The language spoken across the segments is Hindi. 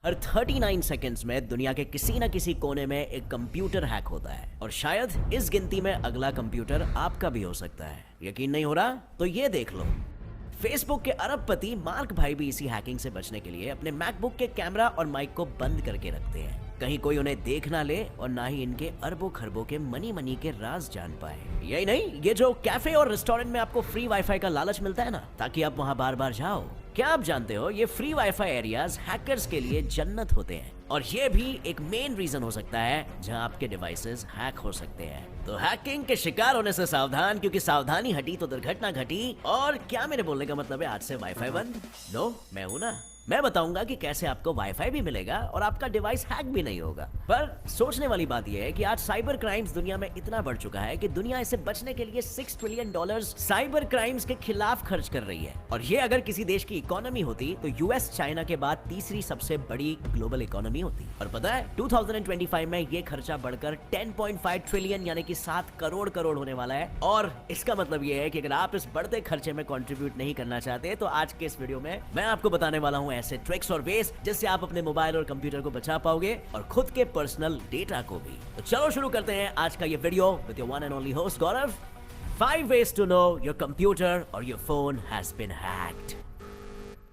हर 39 सेकंड्स में दुनिया के किसी न किसी कोने में एक कंप्यूटर हैक होता है और शायद इस गिनती में अगला कंप्यूटर आपका भी हो सकता है। यकीन नहीं हो रहा तो ये देख लो। फेसबुक के अरबपति मार्क भाई भी इसी हैकिंग से बचने के लिए अपने मैकबुक के कैमरा और माइक को बंद करके रखते हैं, कहीं कोई उन्हें देख ना ले और ना ही इनके अरबों खरबों के मनी के राज जान पाए। यही नहीं, ये जो कैफे और रेस्टोरेंट में आपको फ्री वाईफाई का लालच मिलता है ना, ताकि आप वहां बार बार जाओ, क्या आप जानते हो ये फ्री वाईफाई एरियाज हैकर्स के लिए जन्नत होते हैं और ये भी एक मेन रीजन हो सकता है जहां आपके डिवाइसेस हैक हो सकते हैं। तो हैकिंग के शिकार होने से सावधान, क्योंकि सावधानी हटी तो दुर्घटना घटी। और क्या मेरे बोलने का मतलब है आज से वाईफाई बंद? नो, मैं हूं ना, मैं बताऊंगा कि कैसे आपको वाईफाई भी मिलेगा और आपका डिवाइस हैक भी नहीं होगा। पर सोचने वाली बात यह है कि आज साइबर क्राइम्स दुनिया में इतना बढ़ चुका है कि दुनिया इसे बचने के लिए $6 ट्रिलियन साइबर क्राइम्स के खिलाफ खर्च कर रही है। और ये अगर किसी देश की इकोनॉमी होती तो यूएस चाइना के बाद तीसरी सबसे बड़ी ग्लोबल इकोनॉमी होती। और पता है 2025 में ये खर्चा बढ़कर 10.5 ट्रिलियन यानी कि 7 करोड़ होने वाला है। और इसका मतलब ये है कि अगर आप इस बढ़ते खर्चे में कंट्रीब्यूट नहीं करना चाहते तो आज के इस वीडियो में मैं आपको बताने वाला हूं ऐसे ट्रिक्स और वेज जिससे आप अपने मोबाइल और कंप्यूटर को बचा पाओगे और खुद के पर्सनल डेटा को भी। तो चलो शुरू करते हैं आज का ये video with your one and only host Gaurav. 5 ways to know your computer or your phone has been hacked.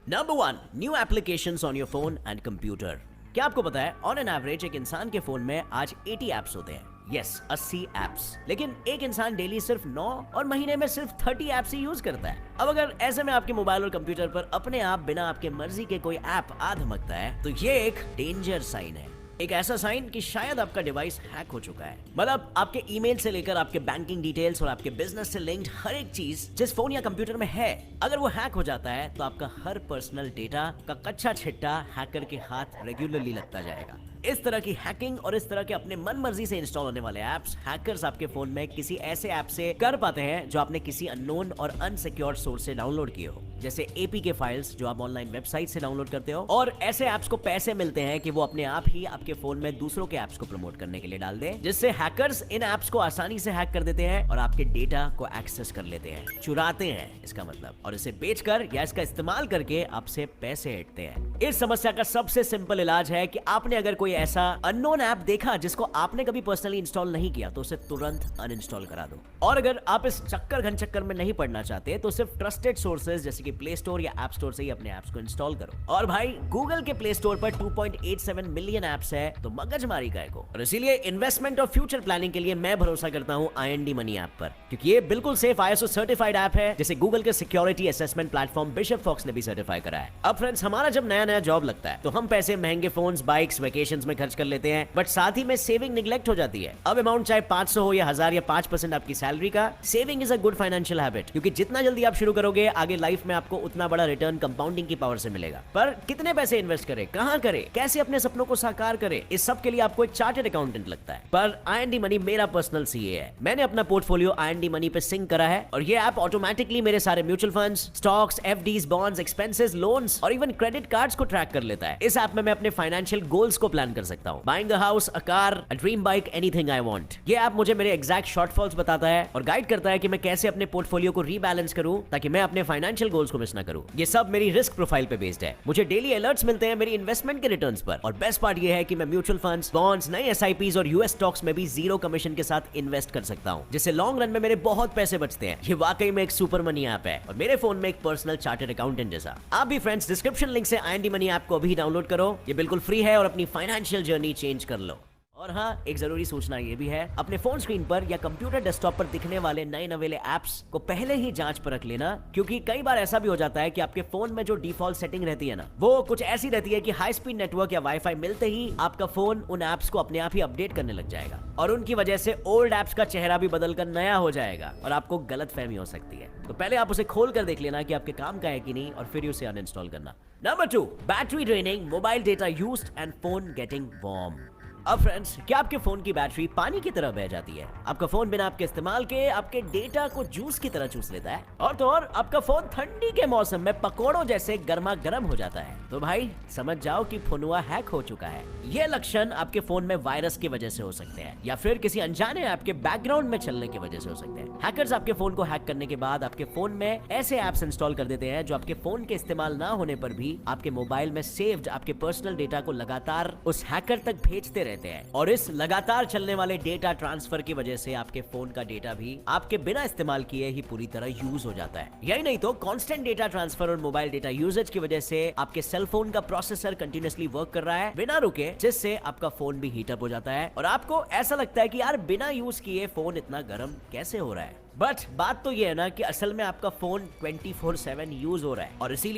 Number 1, new applications on your phone and computer. क्या आपको पता है ऑन एन एवरेज एक इंसान के फोन में आज 80 एप्स होते हैं। Yes, 80 apps. लेकिन एक इंसान डेली सिर्फ 9 और महीने में सिर्फ 30 एप्स ही यूज करता है। अब अगर ऐसे में आपके मोबाइल और कंप्यूटर पर अपने आप बिना आपके मर्जी के कोई ऐप आ धमकता है तो ये एक डेंजर साइन है। एक ऐसा साइन कि शायद आपका डिवाइस हैक हो चुका है। मतलब आपके ईमेल से लेकर आपके बैंकिंग डिटेल्स और आपके बिजनेस से लिंक्ड हर एक चीज जिस फोन या कंप्यूटर में है, अगर वो हैक हो जाता है तो आपका हर पर्सनल डेटा का कच्चा छिट्टा हैकर के हाथ रेगुलरली लगता जाएगा। इस तरह की हैकिंग और इस तरह के अपने मन मर्जी से इंस्टॉल होने वाले ऐप्स हैकर्स आपके फोन में किसी ऐसे ऐप से कर पाते हैं जो आपने किसी अननोन और अनसिक्योर्ड सोर्स से डाउनलोड किए हो, जैसे एपीके फाइल्स जो आप ऑनलाइन वेबसाइट से डाउनलोड करते हो। और ऐसे ऐप्स को पैसे मिलते हैं कि वो अपने आप ही आपके फोन में दूसरों के ऐप्स को प्रमोट करने के लिए डाल दें, जिससे हैकर्स इन ऐप्स को आसानी से हैक कर देते हैं और आपके डेटा को एक्सेस कर लेते हैं, चुराते हैं इसका मतलब, और इसे बेचकर या इसका इस्तेमाल करके आपसे पैसे ऐंठते हैं। इस समस्या का सबसे सिंपल इलाज है कि आपने अगर कोई ऐसा अननोन ऐप देखा जिसको आपने कभी पर्सनली इंस्टॉल नहीं किया तो उसे तुरंत अनइंस्टॉल करा दो। और अगर आप इस घन चक्कर में नहीं पड़ना चाहते तो सिर्फ ट्रस्टेड सोर्सेज जैसे कि प्ले स्टोर या ऐप स्टोर से ही अपने ऐप्स को इंस्टॉल करो। और भाई गूगल के प्ले स्टोर पर 2.87 मिलियन ऐप्स है, तो मगजमारी का को। और इसीलिए इन्वेस्टमेंट और फ्यूचर प्लानिंग के लिए मैं भरोसा करता हूं IND मनी ऐप पर, क्योंकि ये बिल्कुल सेफ ISO सर्टिफाइड ऐप है जिसे गूगल के security assessment platform Bishop Fox ने भी सर्टिफाई करा है। अब फ्रेंड्स, हमारा जब नया जॉब लगता है तो हम पैसे महंगे फोन्स, बाइक्स, वेकेशंस में खर्च कर लेते हैं, बट साथ ही में सेविंग निगलेक्ट हो जाती है। अब अमाउंट चाहे 500 हो या 1000 या 5% आपकी सैलरी का, saving is a good financial habit, क्योंकि जितना जल्दी आप शुरू करोगे आगे लाइफ में आपको उतना बड़ा रिटर्न कंपाउंडिंग की पावर से मिलेगा। पर कितने पैसे इन्वेस्ट करें, कहां करें, कैसे अपने सपनों को साकार करें, इस सब के लिए आपको एक चार्टर्ड अकाउंटेंट लगता है। पर IND मनी मेरा पर्सनल CA है। मैंने अपना पोर्टफोलियो IND मनी पे सिंक करा है और ये ऐप ऑटोमेटिकली मेरे सारे mutual funds, stocks, FDs, bonds, expenses, loans और इवन क्रेडिट कार्ड्स को ट्रैक कर लेता है। इस ऐप में मैं अपने फाइनेंशियल गोल्स को प्लान कर सकता हूं, buying a house, a car, a dream bike, anything I want. ये ऐप मुझे मेरे एग्जैक्ट शॉर्टफॉल्स बताता है और गाइड करता है कि मैं कैसे अपने पोर्टफोलियो को रीबैलेंस करूं ताकि मैं अपने फाइनेंशियल गोल्स को मिस ना करूं। ये सब मेरी रिस्क प्रोफाइल पे बेस्ड है। मुझे डेली अलर्ट्स मिलते हैं मेरी इन्वेस्टमेंट के रिटर्न्स पर, और बेस्ट पार्ट ये है कि मैं म्यूचुअल फंड्स, बॉन्ड्स, नए SIPs और US स्टॉक्स में भी 0 कमीशन के साथ इन्वेस्ट कर सकता हूं, जिससे लॉन्ग रन में मेरे बहुत पैसे बचते हैं। ये वाकई में एक सुपर मनी ऐप है और मेरे फोन में एक पर्सनल चार्टर्ड अकाउंटेंट जैसा। आप भी फ्रेंड्स डिस्क्रिप्शन लिंक से IND मनी ऐप को अभी डाउनलोड करो, ये बिल्कुल फ्री है और अपनी फाइनेंशियल जर्नी चेंज कर लो। और हाँ, एक जरूरी सूचना ये भी है, अपने फोन स्क्रीन पर या कंप्यूटर डेस्कटॉप पर दिखने वाले नए नवेले ऐप्स को पहले ही जांच परख लेना, क्योंकि कई बार ऐसा भी हो जाता है कि आपके फोन में जो डिफॉल्ट सेटिंग रहती है ना, वो कुछ ऐसी रहती है कि हाई स्पीड नेटवर्क या वाईफाई मिलते ही आपका फोन उन ऐप्स को अपने आप ही अपडेट करने लग जाएगा और उनकी वजह से ओल्ड ऐप्स का चेहरा भी बदलकर नया हो जाएगा और आपको गलतफहमी हो सकती है। तो पहले आप उसे खोल कर देख लेना कि आपके काम का है कि नहीं, और फिर उसे अनइंस्टॉल करना। Number 2, battery draining, mobile data used and phone getting warm. अब फ्रेंड्स, क्या आपके फोन की बैटरी पानी की तरह बह जाती है? आपका फोन बिना आपके इस्तेमाल के आपके डेटा को जूस की तरह चूस लेता है, और तो और आपका फोन ठंडी के मौसम में पकोड़ों जैसे गर्मा गर्म हो जाता है। तो भाई समझ जाओ कि फोनुआ हैक हो चुका है। ये लक्षण आपके फोन में वायरस की वजह से हो सकते हैं, या फिर किसी अनजाने ऐप के बैकग्राउंड में चलने की वजह से हो सकते हैं। हैकर्स आपके फोन को हैक करने के बाद आपके फोन में ऐसे ऐप्स इंस्टॉल कर देते हैं जो आपके फोन के इस्तेमाल ना होने पर भी आपके मोबाइल में सेव्ड आपके पर्सनल डेटा को लगातार उस हैकर तक भेजते रहते हैं, और इस लगातार चलने वाले डेटा ट्रांसफर की वजह से आपके फोन का डेटा भी आपके बिना इस्तेमाल किए ही पूरी तरह यूज हो जाता है। यही नहीं तो कांस्टेंट डेटा ट्रांसफर और मोबाइल डेटा यूजेज की वजह से आपके सेल फोन का प्रोसेसर कंटिन्यूअसली वर्क कर रहा है बिना रुके, जिससे आपका फोन भी हीट अप हो जाता है और आपको ऐसा लगता है कि यार बिना यूज किए फोन इतना गर्म कैसे हो रहा है। बट बात तो ये है ना कि असल में आपका फोन 24/7 यूज हो रहा है, और इसीलिए